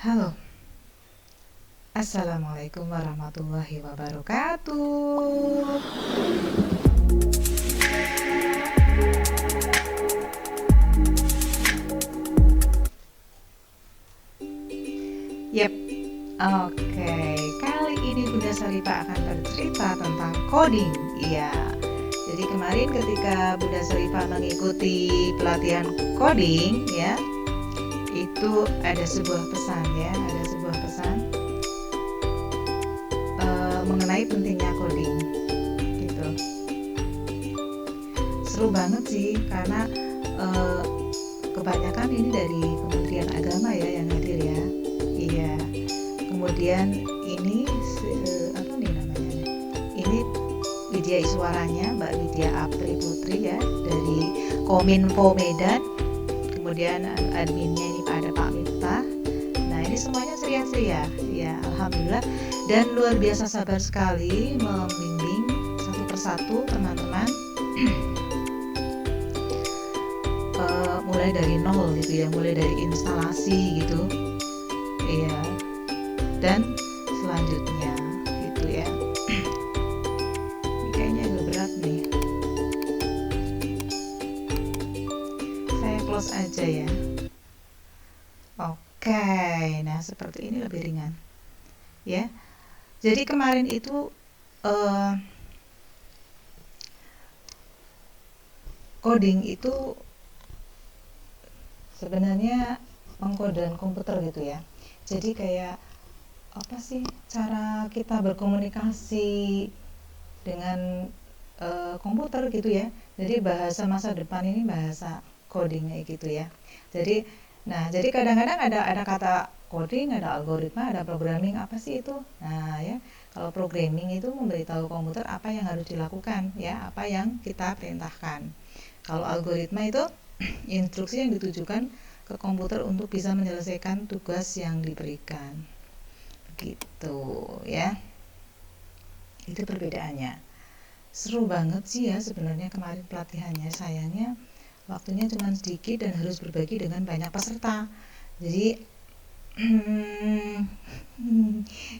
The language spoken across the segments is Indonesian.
Halo, Assalamualaikum warahmatullahi wabarakatuh. Yap, oke. Kali ini Bunda Saripa akan bercerita tentang coding. Iya. Jadi kemarin ketika Bunda Saripa mengikuti pelatihan coding, ya, itu ada sebuah pesan, mengenai pentingnya coding. Gitu. Seru banget sih karena kebanyakan ini dari Kementerian Agama ya yang hadir ya. Iya. Kemudian ini apa nih namanya? Ini Widya Iswaranya, Mbak Widya Apri Putri ya dari Kominfo Medan. Kemudian adminnya ini ada Pak Miftah. Nah ini semuanya ceria-ceria ya, alhamdulillah, dan luar biasa sabar sekali membimbing satu persatu teman-teman mulai dari nol gitu ya, mulai dari instalasi gitu ya, dan selanjutnya gitu ya. Ini kayaknya agak berat nih, saya close aja ya. Oke, nah seperti ini lebih ringan ya. Jadi kemarin itu coding itu sebenarnya pengkodean komputer gitu ya. Jadi kayak apa sih cara kita berkomunikasi dengan komputer gitu ya. Jadi bahasa masa depan ini bahasa coding kayak gitu ya. Jadi kadang-kadang ada kata coding, ada algoritma, ada programming, apa sih itu? Nah ya, kalau programming itu memberitahu komputer apa yang harus dilakukan ya, apa yang kita perintahkan. Kalau algoritma itu instruksi yang ditujukan ke komputer untuk bisa menyelesaikan tugas yang diberikan. Begitu ya. Itu perbedaannya. Seru banget sih ya sebenarnya kemarin pelatihannya, sayangnya waktunya cuma sedikit dan harus berbagi dengan banyak peserta. Jadi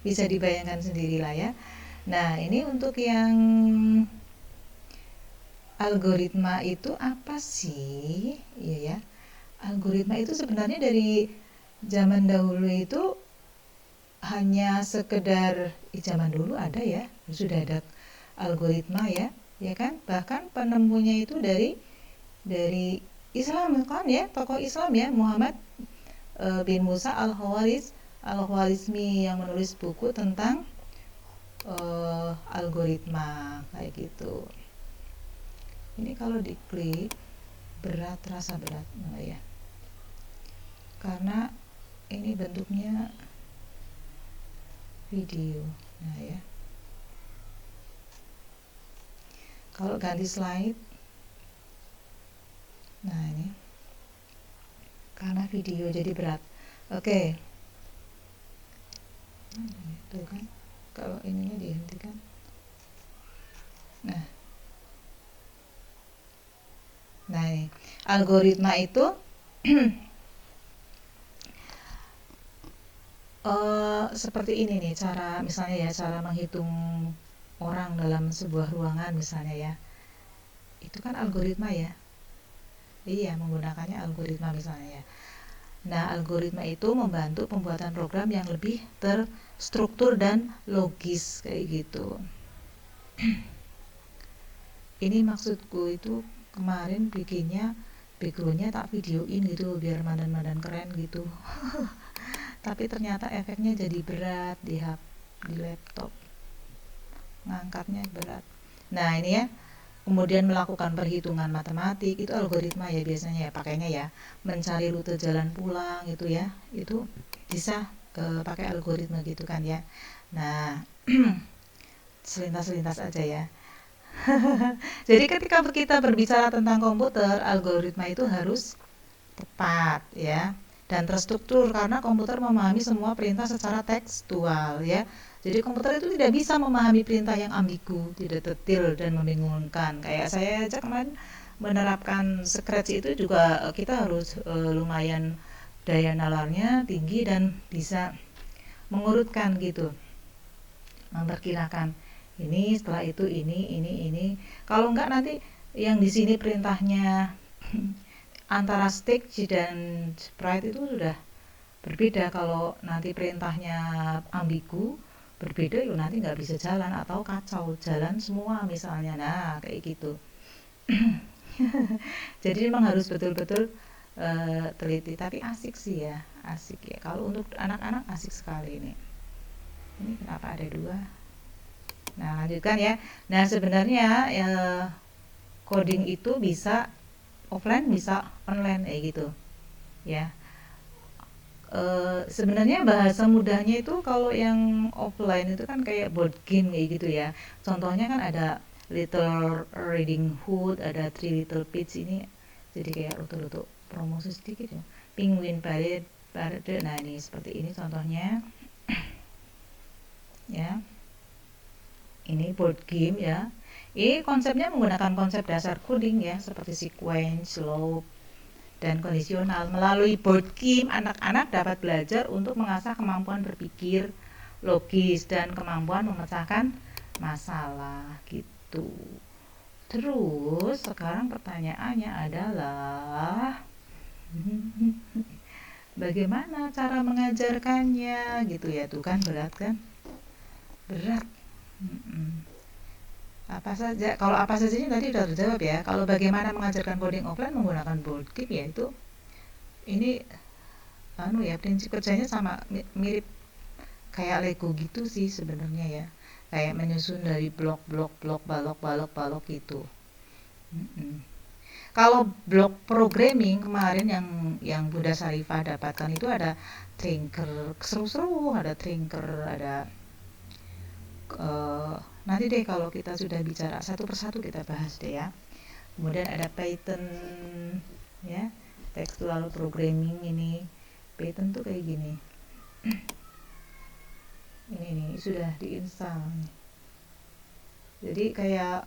bisa dibayangkan sendirilah ya. Nah, ini untuk yang algoritma itu apa sih? Iya ya. Algoritma itu sebenarnya dari zaman dahulu itu hanya sekedar zaman dulu ada ya, sudah ada algoritma ya, ya kan? Bahkan penemunya itu dari Islam kan ya, tokoh Islam ya, Muhammad bin Musa Al-Khwarizmi yang menulis buku tentang algoritma kayak gitu. Ini kalau diklik berat, terasa berat ya, karena ini bentuknya video. Nah ya, kalau ganti slide, nah ini karena video jadi berat. Oke. Tuh kan, kalau ininya dihentikan. Nah ini algoritma itu seperti ini nih cara, misalnya ya, cara menghitung orang dalam sebuah ruangan misalnya ya, itu kan algoritma ya. Iya, menggunakannya algoritma misalnya ya. Nah, algoritma itu membantu pembuatan program yang lebih terstruktur dan logis kayak gitu. Ini maksudku itu kemarin bikinnya backgroundnya tak videoin gitu biar mandan-mandan keren gitu. Tapi ternyata efeknya jadi berat di laptop, ngangkatnya berat. Nah ini ya, kemudian melakukan perhitungan matematik, itu algoritma ya biasanya ya pakainya ya, mencari rute jalan pulang gitu ya, itu bisa pakai algoritma gitu kan ya. Nah selintas-selintas aja ya. Jadi ketika kita berbicara tentang komputer, algoritma itu harus tepat ya dan terstruktur, karena komputer memahami semua perintah secara tekstual ya. Jadi komputer itu tidak bisa memahami perintah yang ambigu, tidak detail dan membingungkan. Kayak saya aja kemarin menerapkan Scratch itu juga kita harus lumayan daya nalarnya tinggi dan bisa mengurutkan gitu, memperkirakan ini setelah itu ini. Kalau enggak nanti yang di sini perintahnya antara stage dan sprite itu sudah berbeda. Kalau nanti perintahnya ambigu berbeda, yuk nanti nggak bisa jalan atau kacau jalan semua misalnya. Nah kayak gitu. Jadi memang harus betul-betul teliti, tapi asik sih ya, asik ya. Kalau untuk anak-anak asik sekali ini kenapa ada dua. Nah lanjutkan ya. Nah sebenarnya coding itu bisa offline bisa online kayak gitu ya. Sebenarnya bahasa mudahnya itu kalau yang offline itu kan kayak board game kayak gitu ya. Contohnya kan ada Little Reading Hood, ada Three Little Pigs. Ini jadi kayak untuk promosi sedikit ya. Penguin Parade. Nah ini seperti ini contohnya ya. Ini board game ya. Ini konsepnya menggunakan konsep dasar coding ya, seperti sequence, loop, dan kondisional. Melalui board game, anak-anak dapat belajar untuk mengasah kemampuan berpikir logis dan kemampuan memecahkan masalah gitu. Terus sekarang pertanyaannya adalah bagaimana cara mengajarkannya gitu ya. Tuh kan berat kan? Berat. Kalau apa saja ini tadi sudah terjawab ya. Kalau bagaimana mengajarkan coding offline menggunakan board game ya itu ini prinsip kerjanya sama mirip kayak Lego gitu sih sebenarnya ya. Kayak menyusun dari blok balok gitu. Kalau blok programming kemarin yang Bunda Sarifah dapatkan itu ada Thinker, seru-seru, ada Thinker, ada nanti deh kalau kita sudah bicara satu persatu kita bahas deh ya. Kemudian ada Python ya, textual programming. Ini Python tuh kayak gini. ini sudah diinstal. Jadi kayak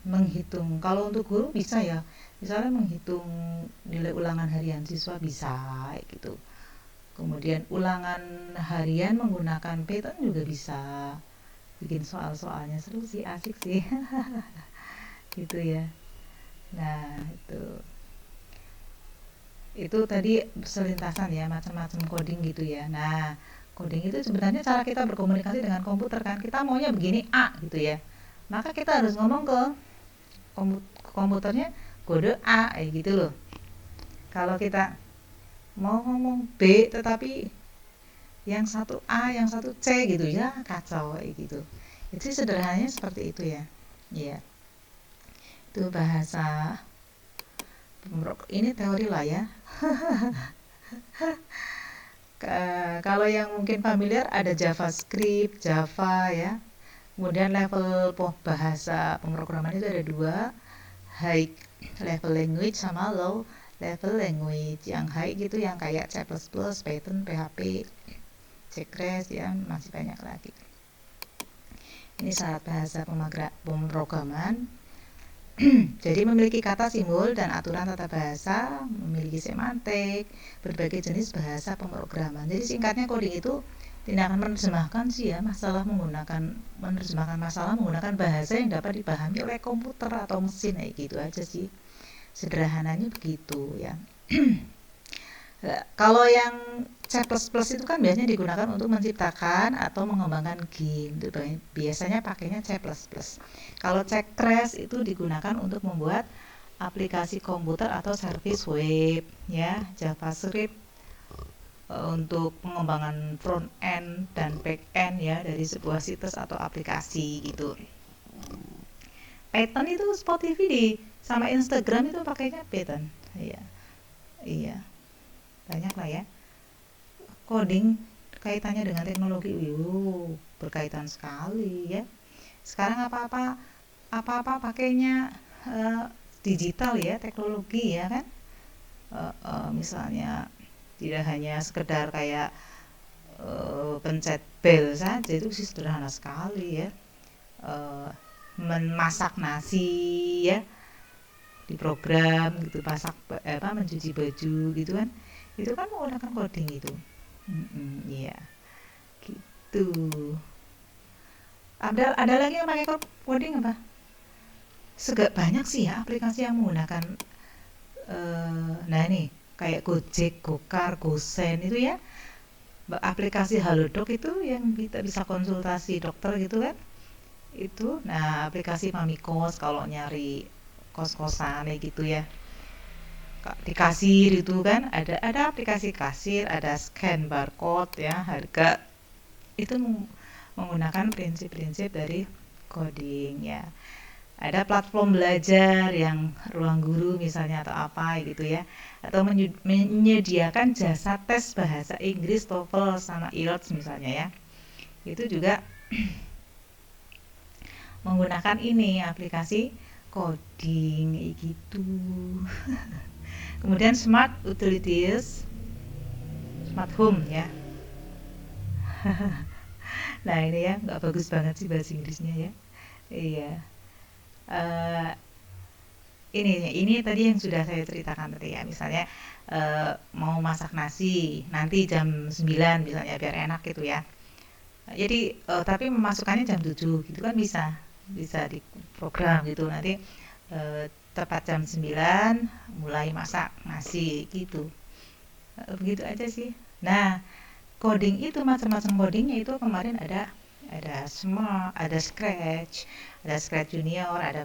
menghitung. Kalau untuk guru bisa ya, misalnya menghitung nilai ulangan harian siswa bisa gitu. Kemudian ulangan harian menggunakan Python juga bisa. Bikin soal-soalnya seru sih, asik sih. Gitu ya. Nah itu tadi selintasan ya, macam-macam coding gitu ya. Nah coding itu sebenarnya cara kita berkomunikasi dengan komputer kan. Kita maunya begini A gitu ya, maka kita harus ngomong ke komputernya kode A gitu loh. Kalau kita mau ngomong B tetapi yang satu A yang satu C gitu ya, kacau gitu. Itu sederhananya seperti itu ya. Iya. Itu bahasa ini teori lah ya. Kalau yang mungkin familiar ada JavaScript, Java ya. Kemudian level bahasa pemrograman itu ada dua, high level language sama low level language. Yang high gitu yang kayak C++, Python, PHP, C-Crash ya, masih banyak lagi. Ini syarat bahasa pemrograman. Jadi memiliki kata, simbol, dan aturan tata bahasa, memiliki semantik, berbagai jenis bahasa pemrograman. Jadi singkatnya coding itu tindakan menerjemahkan sih ya, menerjemahkan masalah menggunakan bahasa yang dapat dipahami oleh komputer atau mesin kayak gitu aja sih. Sederhananya begitu ya. Kalau yang C++ itu kan biasanya digunakan untuk menciptakan atau mengembangkan game. Biasanya pakainya C++. Kalau C-Crash itu digunakan untuk membuat aplikasi komputer atau service web ya. JavaScript untuk pengembangan front end dan back end ya dari sebuah situs atau aplikasi gitu. Python itu Spotify sama Instagram itu pakainya Python. Iya. Banyak lah ya. Coding kaitannya dengan teknologi, berkaitan sekali ya. Sekarang apa-apa pakainya digital ya, teknologi ya kan. Misalnya tidak hanya sekedar kayak pencet bel saja, itu sih sederhana sekali ya. Memasak nasi ya, diprogram gitu, mencuci baju gitu kan. Itu kan menggunakan coding itu. Iya, gitu. Ada lagi yang pakai coding apa? Segak banyak sih ya aplikasi yang menggunakan nah ini kayak Gojek, Gokar, Gosen itu ya. Aplikasi Halodoc itu yang kita bisa konsultasi dokter gitu kan. Itu nah aplikasi Mamikos kalau nyari kos-kosan gitu ya. Di kasir itu kan ada aplikasi kasir, ada scan barcode ya, harga itu menggunakan prinsip-prinsip dari coding ya. Ada platform belajar yang ruang guru misalnya atau apa gitu ya, atau menyediakan jasa tes bahasa Inggris TOEFL sama IELTS misalnya ya, itu juga menggunakan ini aplikasi coding gitu. Kemudian smart utilities, smart home ya. Nah ini ya nggak bagus banget sih bahasa Inggrisnya ya. Iya. Eh, ini tadi yang sudah saya ceritakan tadi ya, misalnya mau masak nasi nanti jam 9 misalnya biar enak gitu ya. Jadi tapi memasukkannya jam 7 gitu kan bisa di program gitu nanti tepat jam 9 mulai masak nasi gitu. Begitu aja sih. Nah, coding itu macam-macam codingnya itu kemarin ada Smart, ada Scratch Junior, ada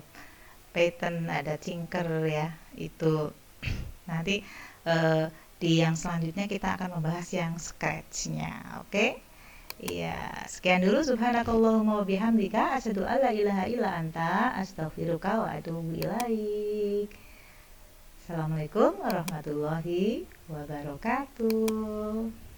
Python, ada Tinker ya. Itu nanti eh, di yang selanjutnya kita akan membahas yang Scratch-nya. Oke? Iya, sekian dulu subhanakallahumma wa bihamdika asyhadu alla ilaha illa anta astaghfiruka wa atubu ilaik. Assalamualaikum warahmatullahi wabarakatuh.